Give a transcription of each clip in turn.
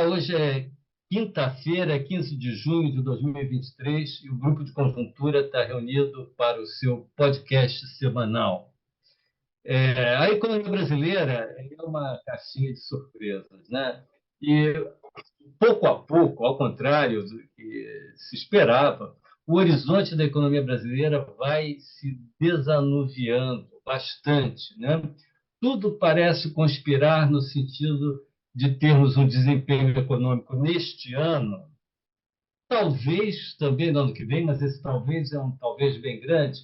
Hoje é quinta-feira, 15 de junho de 2023, e o Grupo de Conjuntura está reunido para o seu podcast semanal. A economia brasileira é uma caixinha de surpresas, né? E, pouco a pouco, ao contrário do que se esperava, o horizonte da economia brasileira vai se desanuviando bastante, né? Tudo parece conspirar no sentido de termos um desempenho econômico neste ano, talvez também no ano que vem, mas esse talvez é um talvez bem grande,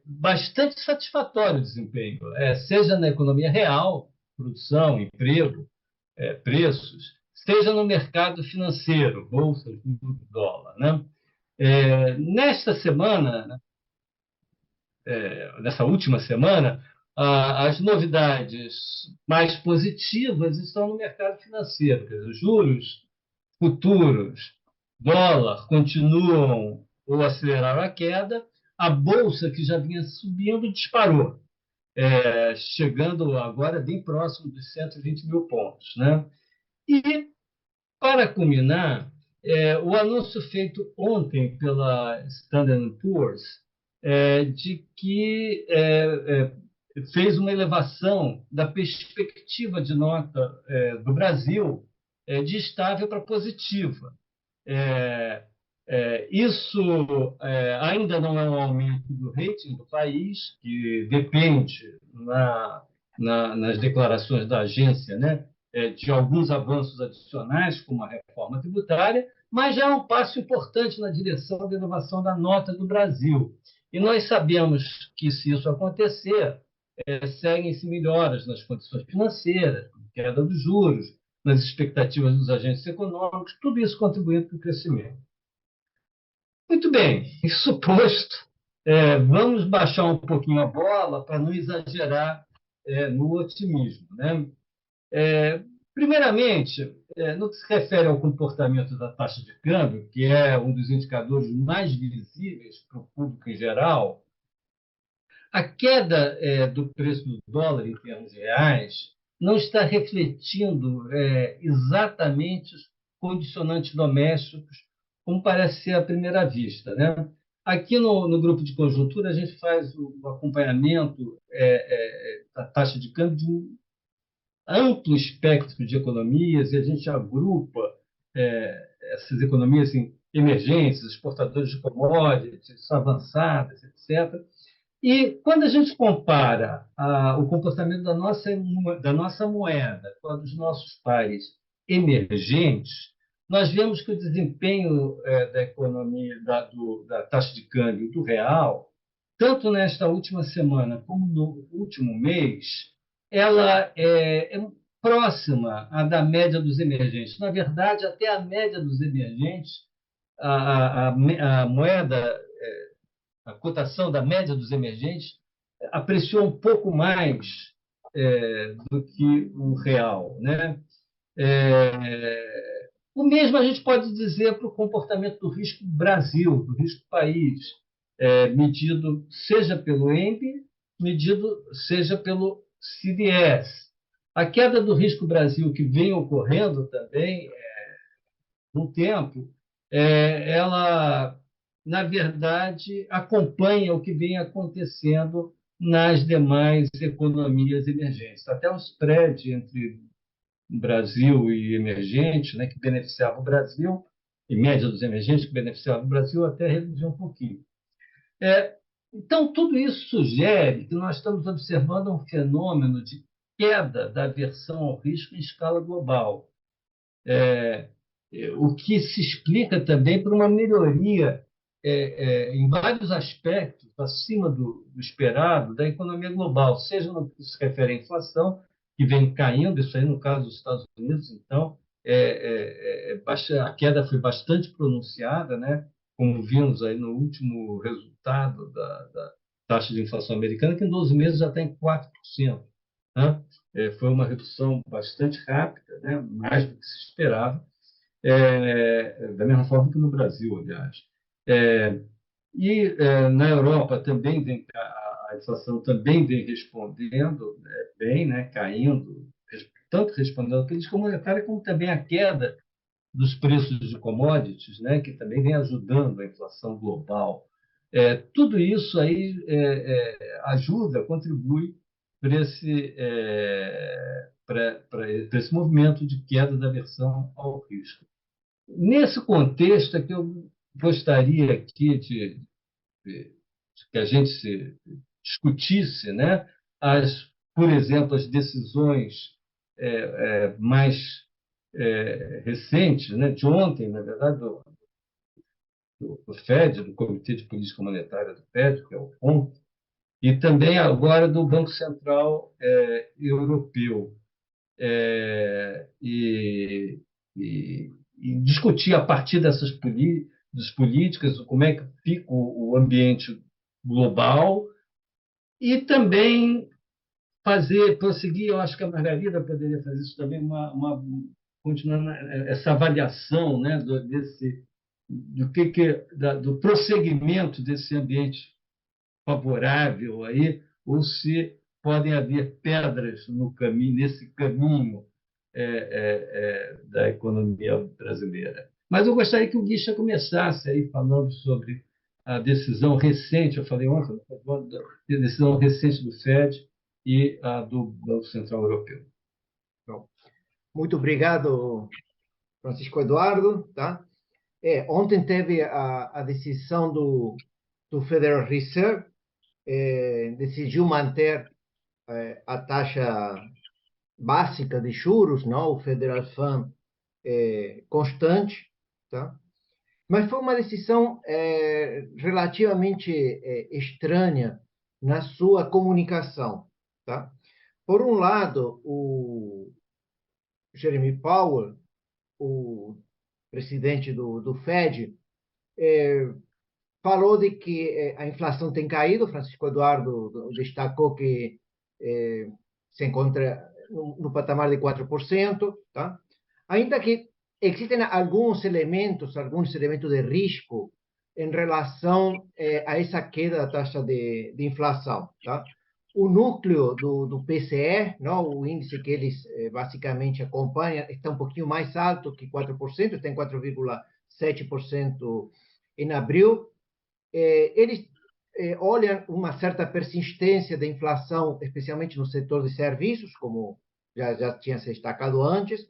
bastante satisfatório o desempenho, seja na economia real, produção, emprego, preços, seja no mercado financeiro, bolsas, dólar, né? Nesta semana, nessa última semana, as novidades mais positivas estão no mercado financeiro. Quer dizer, juros futuros, dólar, continuam ou aceleraram a queda. A bolsa, que já vinha subindo, disparou, chegando agora bem próximo dos 120 mil pontos, né? E, para culminar, o anúncio feito ontem pela Standard Poor's, de que fez uma elevação da perspectiva de nota do Brasil de estável para positiva. Isso ainda não é um aumento do rating do país, que depende, nas declarações da agência, né, de alguns avanços adicionais, como a reforma tributária, mas já é um passo importante na direção da inovação da nota do Brasil. E nós sabemos que, se isso acontecer, seguem-se melhoras nas condições financeiras, queda dos juros, nas expectativas dos agentes econômicos, tudo isso contribuindo para o crescimento. Muito bem, isso posto, vamos baixar um pouquinho a bola para não exagerar no otimismo, né? Primeiramente, no que se refere ao comportamento da taxa de câmbio, que é um dos indicadores mais visíveis para o público em geral, a queda do preço do dólar em termos reais não está refletindo exatamente os condicionantes domésticos, como parece ser à primeira vista, né? Aqui no grupo de conjuntura, a gente faz o acompanhamento da taxa de câmbio de um amplo espectro de economias, e a gente agrupa essas economias em emergentes, exportadores de commodities, avançadas, etc. E quando a gente compara o comportamento da nossa moeda com a dos nossos pares emergentes, nós vemos que o desempenho da economia, da taxa de câmbio do real, tanto nesta última semana como no último mês, ela é próxima à da média dos emergentes. Na verdade, até a média dos emergentes, a moeda, a cotação da média dos emergentes apreciou um pouco mais do que o real, né? O mesmo a gente pode dizer para o comportamento do risco Brasil, do risco país, medido seja pelo ENB, medido seja pelo CDS. A queda do risco Brasil, que vem ocorrendo também no tempo, ela, na verdade, acompanha o que vem acontecendo nas demais economias emergentes. Até o spread entre Brasil e emergente, né, que beneficiava o Brasil, em média dos emergentes que beneficiava o Brasil, até reduziu um pouquinho. Então, tudo isso sugere que nós estamos observando um fenômeno de queda da aversão ao risco em escala global, o que se explica também por uma melhoria em vários aspectos acima do esperado da economia global, seja no que se refere à inflação, que vem caindo, isso aí no caso dos Estados Unidos, então, a queda foi bastante pronunciada, né? Como vimos aí no último resultado da taxa de inflação americana, que em 12 meses já está em 4%. Né? Foi uma redução bastante rápida, né? Mais do que se esperava, da mesma forma que no Brasil, aliás. Na Europa também a inflação também vem respondendo bem, né? Caindo, tanto respondendo à política monetária, como também à queda dos preços de commodities, né, que também vem ajudando a inflação global. Tudo isso aí ajuda, contribui para esse movimento de queda da aversão ao risco. Nesse contexto é que eu gostaria aqui de que a gente discutisse, né, por exemplo, as decisões mais recentes, né, de ontem, na verdade, do FED, do Comitê de Política Monetária do FED, que é o FONC, e também agora do Banco Central Europeu. E discutir a partir das políticas como é que fica o ambiente global e também prosseguir, eu acho que a Margarida poderia fazer isso também, continuando essa avaliação, né, do prosseguimento desse ambiente favorável aí, ou se podem haver pedras no caminho, nesse caminho da economia brasileira. Mas eu gostaria que o Guixa começasse aí falando sobre a decisão recente, eu falei ontem, a decisão recente do FED e a do Banco Central Europeu. Bom, muito obrigado, Francisco Eduardo. Tá? Ontem teve a decisão do Federal Reserve, decidiu manter a taxa básica de juros, não, o Federal Fund, constante, tá? Mas foi uma decisão relativamente estranha na sua comunicação, tá? Por um lado, o Jeremy Powell, o presidente do FED, falou de que a inflação tem caído. Francisco Eduardo destacou que se encontra no patamar de 4%, tá? Ainda que existem alguns elementos de risco em relação a essa queda da taxa de inflação, tá? O núcleo do PCE, não, o índice que eles basicamente acompanham, está um pouquinho mais alto que 4%, está em 4,7% em abril. Eles olham uma certa persistência da inflação, especialmente no setor de serviços, como já tinha se destacado antes,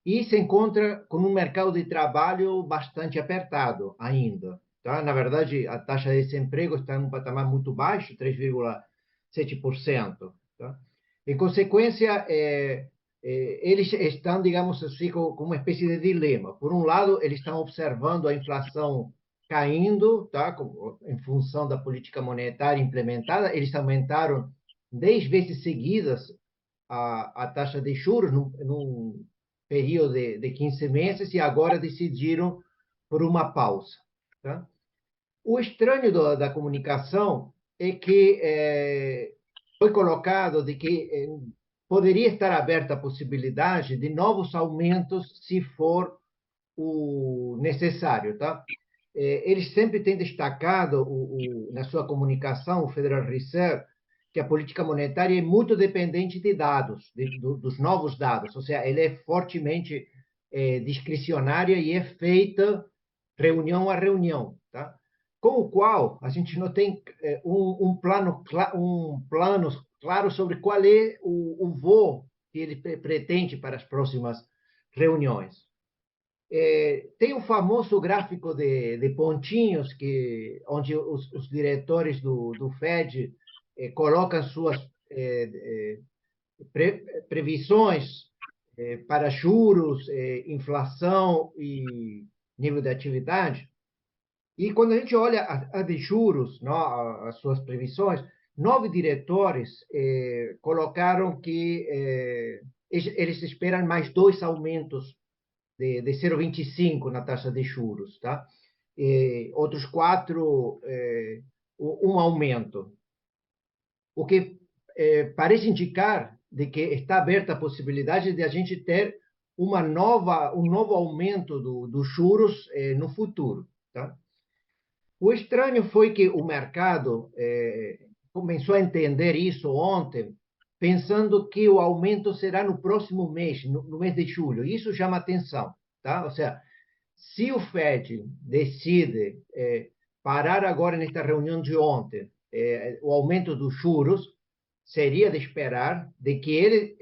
e se encontra com um mercado de trabalho bastante apertado ainda. Tá? Na verdade, a taxa de desemprego está em um patamar muito baixo, 3,7%. Tá? Em consequência, eles estão, digamos assim, com uma espécie de dilema. Por um lado, eles estão observando a inflação caindo, tá? Em função da política monetária implementada. Eles aumentaram 10 vezes seguidas a taxa de juros num período de 15 meses, e agora decidiram por uma pausa. Tá? O estranho da comunicação é que foi colocado de que poderia estar aberta a possibilidade de novos aumentos se for o necessário. Tá? Eles sempre têm destacado na sua comunicação, o Federal Reserve, que a política monetária é muito dependente de dados, dos novos dados, ou seja, ela é fortemente discricionária e é feita reunião a reunião, tá? Com o qual a gente não tem um plano claro sobre qual é o voo que ele pretende para as próximas reuniões. Tem o famoso gráfico de pontinhos, onde os diretores do FED colocam suas previsões para juros, inflação e nível de atividade. E quando a gente olha a de juros, não, as suas previsões, 9 diretores colocaram que eles esperam mais 2 aumentos de 0,25 na taxa de juros, tá? Outros 4, um aumento. O que parece indicar de que está aberta a possibilidade de a gente ter um novo aumento dos juros no futuro, tá? O estranho foi que o mercado começou a entender isso ontem pensando que o aumento será no próximo mês, no mês de julho. Isso chama atenção, tá? Ou seja, se o Fed decide parar agora nesta reunião de ontem o aumento dos juros, seria de esperar de que ele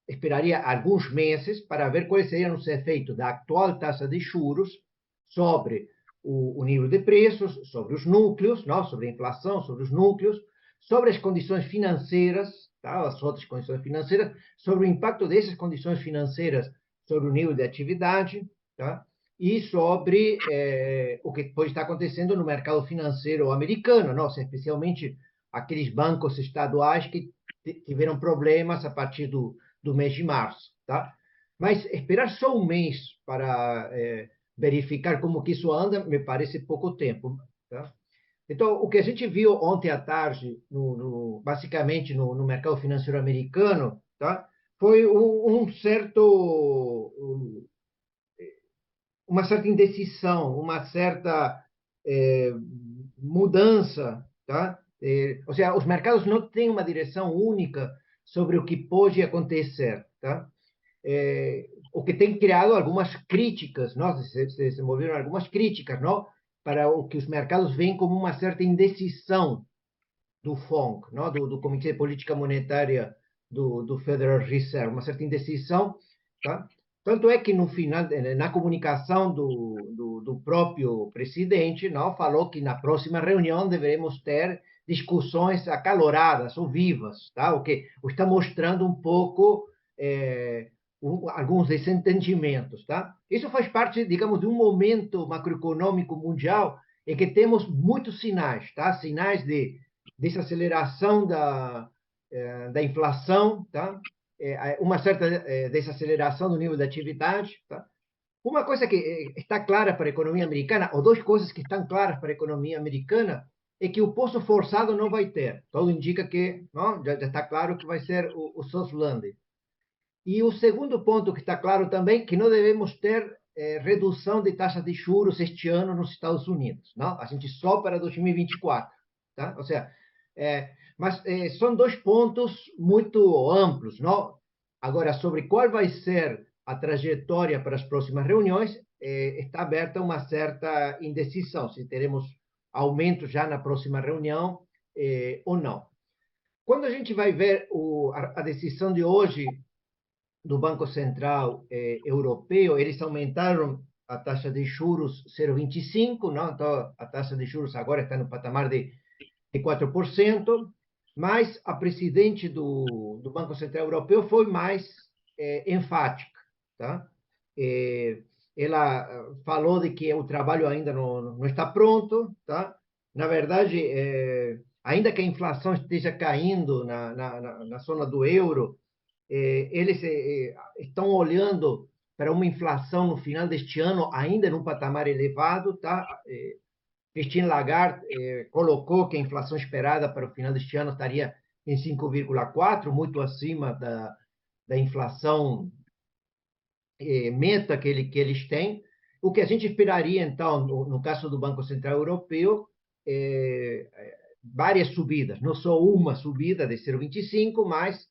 esperaria alguns meses para ver quais seriam os efeitos da atual taxa de juros sobre o nível de preços, sobre os núcleos, não? Sobre a inflação, sobre os núcleos, sobre as condições financeiras, tá? As outras condições financeiras, sobre o impacto dessas condições financeiras sobre o nível de atividade, tá? E sobre o que pode estar acontecendo no mercado financeiro americano, não? Especialmente aqueles bancos estaduais que tiveram problemas a partir do mês de março, tá? Mas esperar só um mês para verificar como que isso anda me parece pouco tempo, tá? Então, o que a gente viu ontem à tarde, basicamente no mercado financeiro americano, tá? Foi uma certa indecisão, uma certa mudança, tá? Ou seja, os mercados não têm uma direção única sobre o que pode acontecer, tá? O que tem criado algumas críticas, não? Se desenvolveram algumas críticas, não? Para o que os mercados veem como uma certa indecisão do FONC, não? Do Comitê de Política Monetária do Federal Reserve, uma certa indecisão, tá? Tanto é que no final, na comunicação do próprio presidente, não, falou que na próxima reunião deveremos ter discussões acaloradas ou vivas, tá? O que está mostrando um pouco alguns desentendimentos, tá? Isso faz parte, digamos, de um momento macroeconômico mundial em que temos muitos sinais, tá? Sinais de desaceleração da inflação, tá? Uma certa desaceleração do nível de atividade, tá? Uma coisa que está clara para a economia americana, ou duas coisas que estão claras para a economia americana, é que o poço forçado não vai ter. Tudo indica que não, já está claro que vai ser o soft landing. E o segundo ponto que está claro também, que não devemos ter redução de taxas de juros este ano nos Estados Unidos. Não? A gente só para 2024. Tá? Ou seja, mas são dois pontos muito amplos. Não? Agora, sobre qual vai ser a trajetória para as próximas reuniões, está aberta uma certa indecisão, se teremos aumento já na próxima reunião ou não. Quando a gente vai ver a decisão de hoje do Banco Central Europeu, eles aumentaram a taxa de juros 0,25, não? Então, a taxa de juros agora está no patamar de 4%, mas a presidente do Banco Central Europeu foi mais enfática, tá? Ela falou de que o trabalho ainda não está pronto, tá? Na verdade, ainda que a inflação esteja caindo na zona do euro, eles estão olhando para uma inflação no final deste ano ainda num patamar elevado, tá? Christine Lagarde colocou que a inflação esperada para o final deste ano estaria em 5,4, muito acima da inflação meta que eles têm. O que a gente esperaria, então, no caso do Banco Central Europeu, várias subidas, não só uma subida de 0,25, mas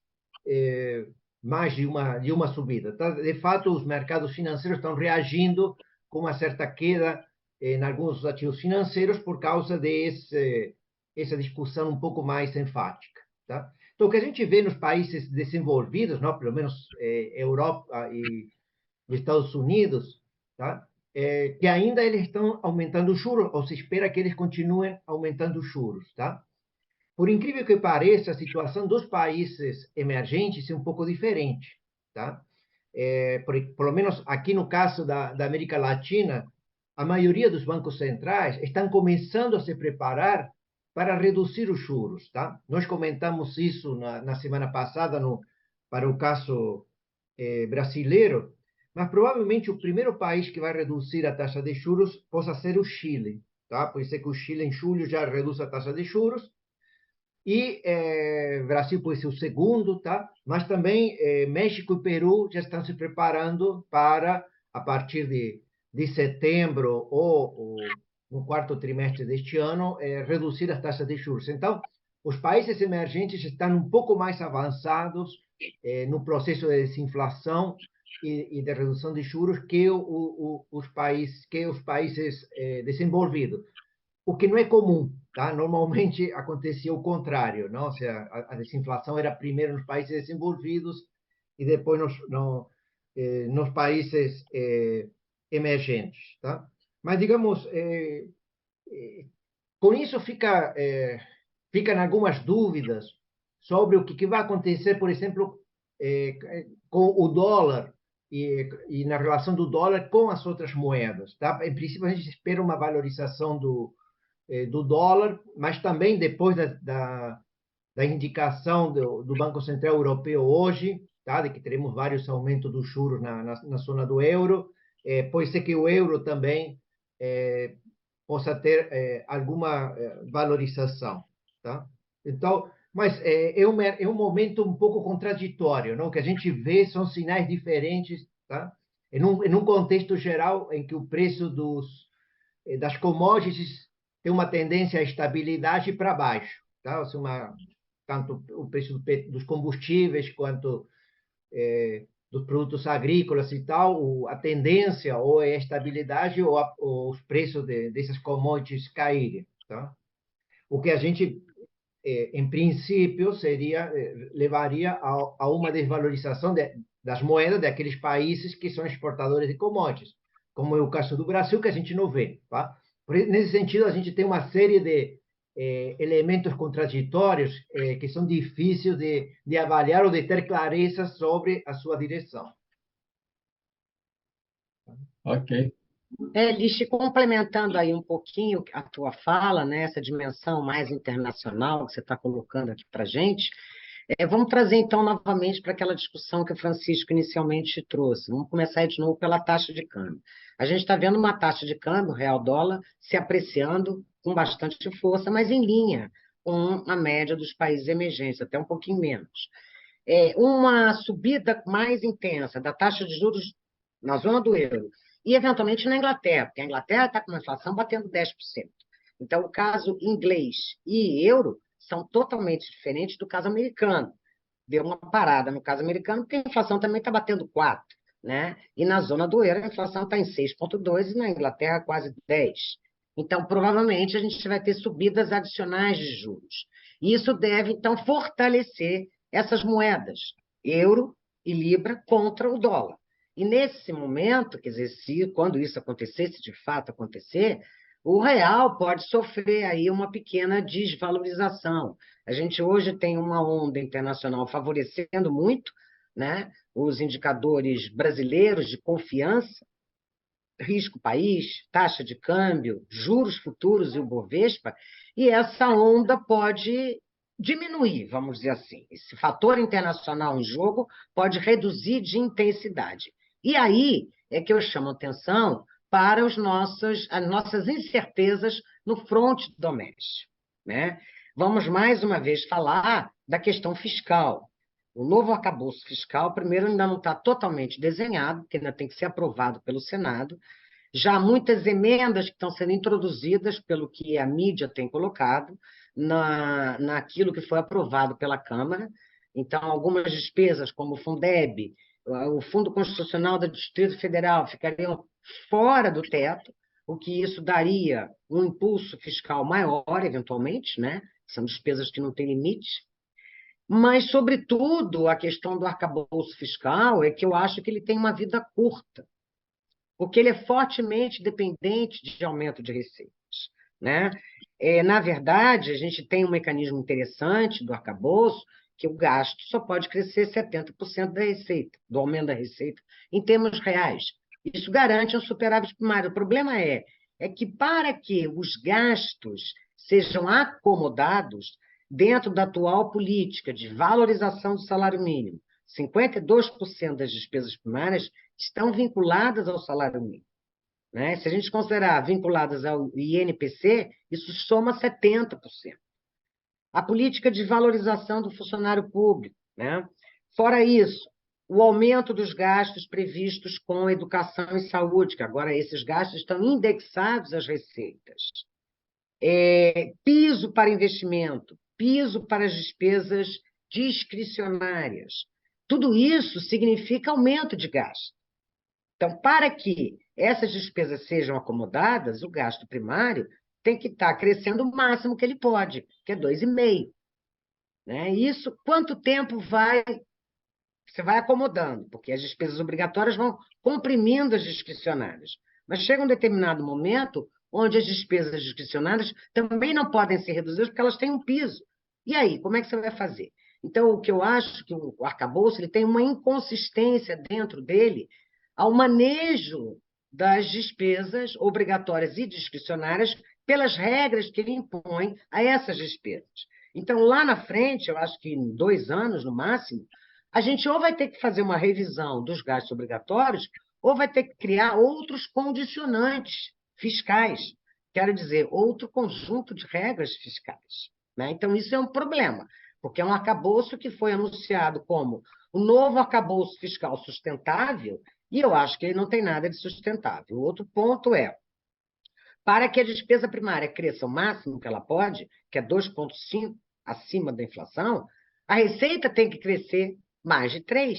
mais de uma subida. Então, de fato, os mercados financeiros estão reagindo com uma certa queda em alguns ativos financeiros por causa dessa discussão um pouco mais enfática. Tá? Então, o que a gente vê nos países desenvolvidos, não, pelo menos Europa e Estados Unidos, tá? Que ainda eles estão aumentando os juros, ou se espera que eles continuem aumentando os juros. Tá? Por incrível que pareça, a situação dos países emergentes é um pouco diferente. Tá? Por lo menos aqui no caso da América Latina, a maioria dos bancos centrais estão começando a se preparar para reduzir os juros. Tá? Nós comentamos isso na semana passada para o caso brasileiro, mas provavelmente o primeiro país que vai reduzir a taxa de juros possa ser o Chile. Tá? Pode ser que o Chile, em julho, já reduza a taxa de juros, e Brasil pode ser o segundo, tá? Mas também México e Peru já estão se preparando para, a partir de setembro ou no quarto trimestre deste ano, reduzir as taxas de juros. Então, os países emergentes estão um pouco mais avançados no processo de desinflação e de redução de juros que os países desenvolvidos, o que não é comum, tá? Normalmente acontecia o contrário, não? Ou seja, a desinflação era primeiro nos países desenvolvidos e depois nos países emergentes, tá? Mas, digamos, com isso ficam algumas dúvidas sobre o que vai acontecer, por exemplo, com o dólar e na relação do dólar com as outras moedas. Tá? Em princípio, a gente espera uma valorização do dólar, mas também depois da indicação do Banco Central Europeu hoje, tá? De que teremos vários aumentos dos juros na zona do euro, pode ser que o euro também possa ter alguma valorização, tá? Então, mas é um momento um pouco contraditório, não? O que a gente vê são sinais diferentes, tá? Em um contexto geral em que o preço das commodities tem uma tendência à estabilidade para baixo, tá? Ou seja, tanto o preço dos combustíveis quanto dos produtos agrícolas e tal, a tendência ou é a estabilidade ou os preços dessas commodities caírem, tá? O que a gente, em princípio, levaria a uma desvalorização das moedas daqueles países que são exportadores de commodities, como é o caso do Brasil, que a gente não vê, tá? Nesse sentido, a gente tem uma série de elementos contraditórios que são difíceis de avaliar ou de ter clareza sobre a sua direção. Ok. Lixe, complementando aí um pouquinho a tua fala, né, essa dimensão mais internacional que você está colocando aqui para a gente, vamos trazer então novamente para aquela discussão que o Francisco inicialmente trouxe. Vamos começar aí de novo pela taxa de câmbio. A gente está vendo uma taxa de câmbio, real-dólar, se apreciando com bastante força, mas em linha com a média dos países emergentes, até um pouquinho menos. Uma subida mais intensa da taxa de juros na zona do euro e, eventualmente, na Inglaterra, porque a Inglaterra está com uma inflação batendo 10%. Então, o caso inglês e euro são totalmente diferentes do caso americano. Deu uma parada no caso americano, porque a inflação também está batendo 4%, né? E na zona do euro, a inflação está em 6,2% e na Inglaterra quase 10%. Então, provavelmente, a gente vai ter subidas adicionais de juros. E isso deve, então, fortalecer essas moedas, euro e libra, contra o dólar. E nesse momento, quer dizer, quando isso acontecer, se de fato acontecer, o real pode sofrer aí uma pequena desvalorização. A gente hoje tem uma onda internacional favorecendo muito, né, os indicadores brasileiros de confiança, risco país, taxa de câmbio, juros futuros e o Bovespa, e essa onda pode diminuir, vamos dizer assim. Esse fator internacional em jogo pode reduzir de intensidade. E aí é que eu chamo atenção para as nossas incertezas no fronte doméstico, né? Vamos mais uma vez falar da questão fiscal. O novo arcabouço fiscal, primeiro, ainda não está totalmente desenhado, porque ainda tem que ser aprovado pelo Senado. Já há muitas emendas que estão sendo introduzidas pelo que a mídia tem colocado naquilo que foi aprovado pela Câmara. Então, algumas despesas, como o Fundeb, o Fundo Constitucional do Distrito Federal, ficariam fora do teto, o que isso daria um impulso fiscal maior, eventualmente, né? São despesas que não têm limite. Mas, sobretudo, a questão do arcabouço fiscal é que eu acho que ele tem uma vida curta, porque ele é fortemente dependente de aumento de receitas, né? Na verdade, a gente tem um mecanismo interessante do arcabouço, que o gasto só pode crescer 70% da receita, do aumento da receita, em termos reais. Isso garante um superávit primário. O problema é que para que os gastos sejam acomodados dentro da atual política de valorização do salário mínimo, 52% das despesas primárias estão vinculadas ao salário mínimo, né? Se a gente considerar vinculadas ao INPC, isso soma 70%. A política de valorização do funcionário público, né? Fora isso, o aumento dos gastos previstos com educação e saúde, que agora esses gastos estão indexados às receitas. Piso para investimento, piso para as despesas discricionárias. Tudo isso significa aumento de gasto. Então, para que essas despesas sejam acomodadas, o gasto primário tem que estar crescendo o máximo que ele pode, que é 2,5%. Né? Isso, quanto tempo você vai acomodando? Porque as despesas obrigatórias vão comprimindo as discricionárias. Mas chega um determinado momento onde as despesas discricionárias também não podem ser reduzidas porque elas têm um piso. E aí, como é que você vai fazer? Então, o que eu acho que o arcabouço ele tem uma inconsistência dentro dele ao manejo das despesas obrigatórias e discricionárias pelas regras que ele impõe a essas despesas. Então, lá na frente, eu acho que em 2 anos, no máximo, a gente ou vai ter que fazer uma revisão dos gastos obrigatórios ou vai ter que criar outros condicionantes fiscais, quero dizer, outro conjunto de regras fiscais. Né? Então, isso é um problema, porque é um arcabouço que foi anunciado como o novo arcabouço fiscal sustentável, e eu acho que ele não tem nada de sustentável. O outro ponto é, para que a despesa primária cresça o máximo que ela pode, que é 2,5% acima da inflação, a receita tem que crescer mais de 3%.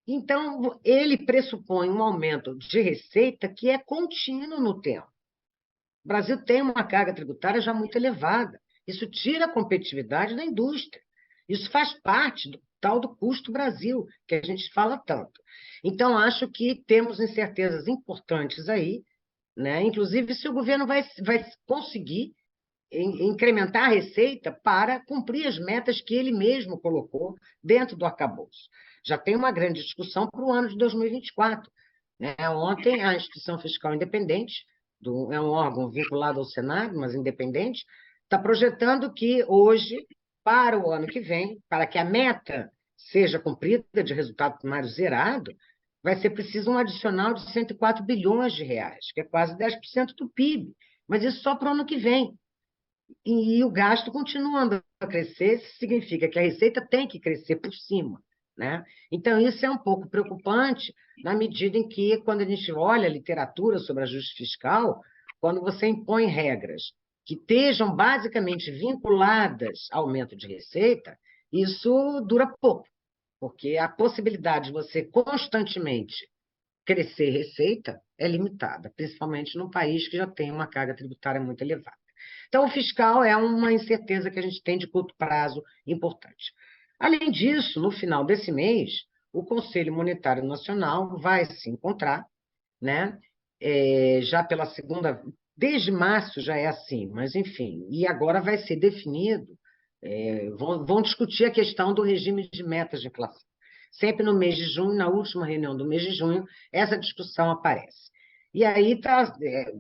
Então, ele pressupõe um aumento de receita que é contínuo no tempo. O Brasil tem uma carga tributária já muito elevada. Isso tira a competitividade da indústria. Isso faz parte do tal do custo Brasil, que a gente fala tanto. Então, acho que temos incertezas importantes aí, né? Inclusive se o governo vai conseguir incrementar a receita para cumprir as metas que ele mesmo colocou dentro do arcabouço. Já tem uma grande discussão para o ano de 2024. Né? Ontem, a Instituição Fiscal Independente, é um órgão vinculado ao Senado, mas independente, está projetando que hoje, para o ano que vem, para que a meta seja cumprida de resultado primário zerado, vai ser preciso um adicional de 104 bilhões de reais, que é quase 10% do PIB, mas isso só para o ano que vem. E o gasto continuando a crescer, significa que a receita tem que crescer por cima. Né? Então, isso é um pouco preocupante na medida em que, quando a gente olha a literatura sobre ajuste fiscal, quando você impõe regras que estejam basicamente vinculadas ao aumento de receita, isso dura pouco, porque a possibilidade de você constantemente crescer receita é limitada, principalmente num país que já tem uma carga tributária muito elevada. Então, o fiscal é uma incerteza que a gente tem de curto prazo importante. Além disso, no final desse mês, o Conselho Monetário Nacional vai se encontrar, né? Já pela segunda, desde março já é assim, mas enfim, e agora vai ser definido, vão discutir a questão do regime de metas de inflação. Sempre no mês de junho, na última reunião do mês de junho, essa discussão aparece. E aí,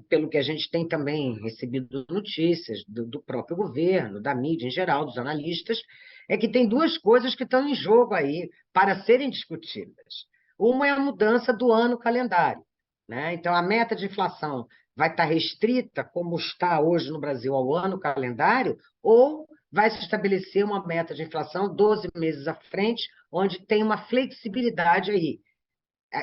pelo que a gente tem também recebido notícias do próprio governo, da mídia em geral, dos analistas, é que tem 2 coisas que estão em jogo aí para serem discutidas. Uma é a mudança do ano calendário. Né? Então, a meta de inflação vai estar restrita, como está hoje no Brasil, ao ano calendário, ou vai se estabelecer uma meta de inflação 12 meses à frente, onde tem uma flexibilidade aí.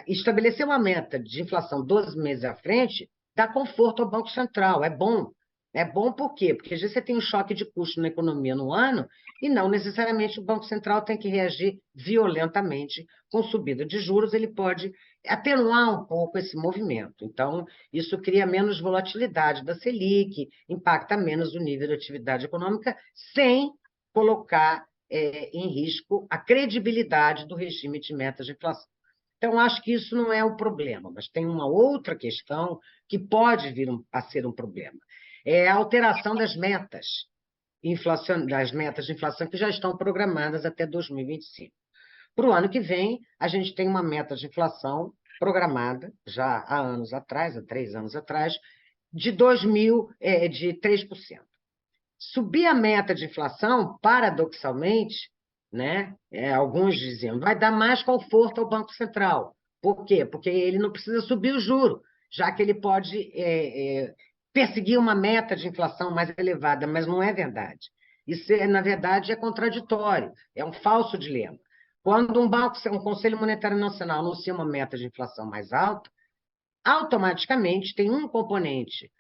Estabelecer uma meta de inflação 12 meses à frente dá conforto ao Banco Central, é bom. É bom por quê? Porque às vezes você tem um choque de custo na economia no ano e não necessariamente o Banco Central tem que reagir violentamente com subida de juros, ele pode atenuar um pouco esse movimento. Então, isso cria menos volatilidade da Selic, impacta menos o nível de atividade econômica, sem colocar em risco a credibilidade do regime de metas de inflação. Então, acho que isso não é o problema, mas tem uma outra questão que pode vir a ser um problema. É a alteração das metas de inflação que já estão programadas até 2025. Para o ano que vem, a gente tem uma meta de inflação programada, já há anos atrás, há 3 anos atrás, de 3%. Subir a meta de inflação, paradoxalmente, né, alguns diziam, vai dar mais conforto ao Banco Central. Por quê? Porque ele não precisa subir o juro, já que ele pode perseguir uma meta de inflação mais elevada, mas não é verdade. Isso, na verdade, é contraditório, é um falso dilema. Quando um Conselho Monetário Nacional anuncia uma meta de inflação mais alta, automaticamente tem um componente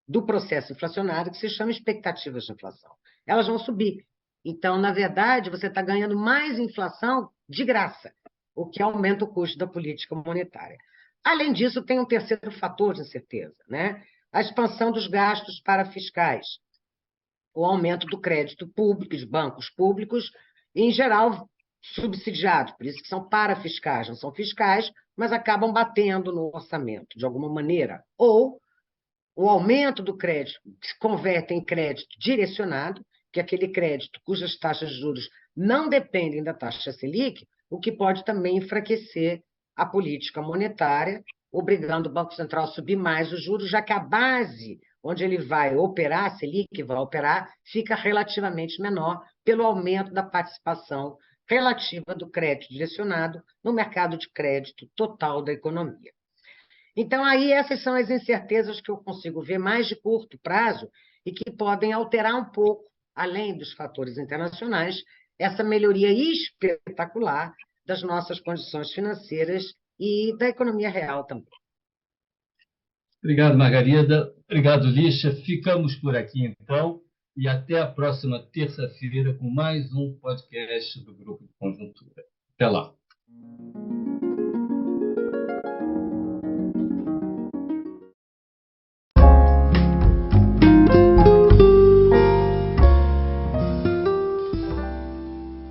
do processo inflacionário que se chama expectativas de inflação. Elas vão subir, Então, na verdade, você está ganhando mais inflação de graça, o que aumenta o custo da política monetária. Além disso, tem um terceiro fator de incerteza, né? A expansão dos gastos parafiscais, o aumento do crédito público, de bancos públicos, em geral subsidiados, por isso que são parafiscais, não são fiscais, mas acabam batendo no orçamento, de alguma maneira. Ou o aumento do crédito que se converte em crédito direcionado, que é aquele crédito cujas taxas de juros não dependem da taxa Selic, o que pode também enfraquecer a política monetária, obrigando o Banco Central a subir mais os juros, já que a base onde ele vai operar, a Selic vai operar, fica relativamente menor pelo aumento da participação relativa do crédito direcionado no mercado de crédito total da economia. Então, aí, essas são as incertezas que eu consigo ver mais de curto prazo e que podem alterar um pouco, além dos fatores internacionais, essa melhoria espetacular das nossas condições financeiras e da economia real também. Obrigado, Margarida. Obrigado, Lígia. Ficamos por aqui, então, e até a próxima terça-feira com mais um podcast do Grupo de Conjuntura. Até lá.